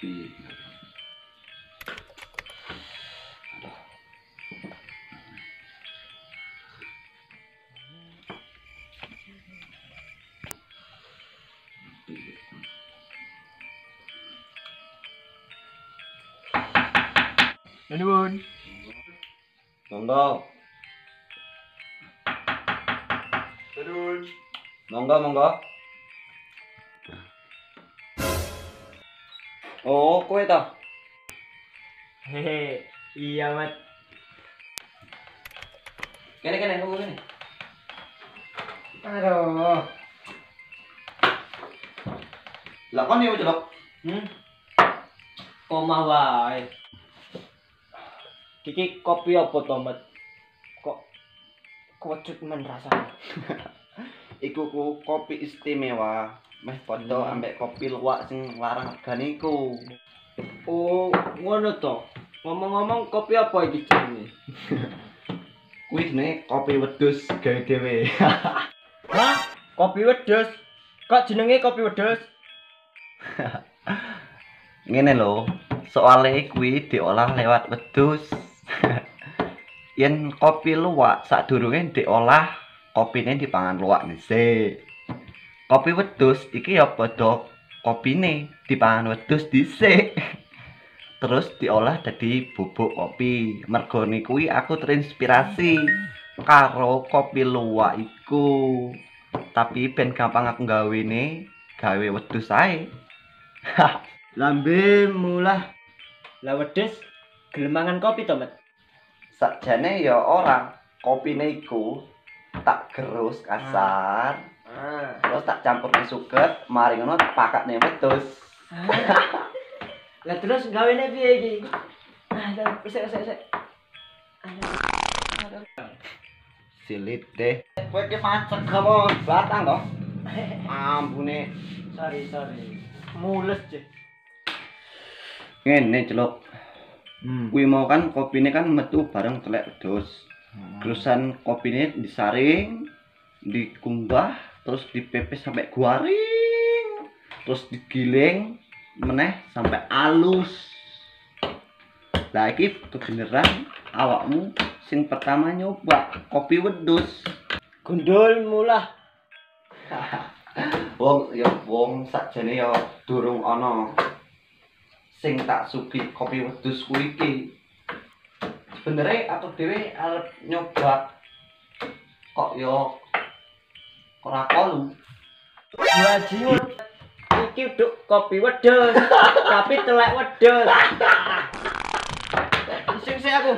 kopi. Nuwun. Monggo. Nuwun. Monggo, monggo. Oh, kowe ta? Hehe, iya mat. Kene nunggu kene. Aduh. Lah kon yo celok. Omah wae. Iki kopi apa to, Mat? Kok kecut men rasane. Iku kopi istimewa. Meh padha ambek kopi luwak sing larang regane iku. Oh, ngono to. Ngomong-ngomong kopi apa iki jenenge? Kuwi jenenge kopi wedhus gawe dhewe. Hah? Kopi wedhus. Kok jenenge kopi wedhus? Ngene lho, soale kuwi diolah lewat wedhus. Yen kopi luwak sadurunge diolah, kopine dipangan luwak dhisik. Kopi wedhus iki ya padha kopine dipangan wedhus dhisik. Terus diolah dadi bubuk kopi. Mergone kuwi aku terinspirasi karo kopi luwak iku. Tapi ben gampang aku gawene, gawe wedhus ae. Lambe mulah. Lah wedhus gelem mangan kopi to, Mat? Sakjane ya ora, kopine iku tak gerus kasar. Terus tak campur ke suket, mari ngono pakakne wedhus. Lah terus gawene piye iki? Aduh, sik. Aduh. Silit deh. Kowe ki macet kamu batang to? Ampune. Sorry. Mules, Cek. Ngene celuk. Kuwi mau kan kopine kan metu bareng telek wedhus. Terusan kopine disaring, dikumbah, terus dipepes sampai garing. Terus digiling meneh sampai halus. Lah iki kebeneran awakmu sing pertama nyoba kopi wedhus. Gundul mulah. Wong sakjane ya durung ana sing tak sugi kopi wedhus kuwi iki. Sebenere aku dhewe arep nyoba kok yo ora kolu. Wajib. Iki duk kopi wedhus, tapi telek wedhus. Sing aku.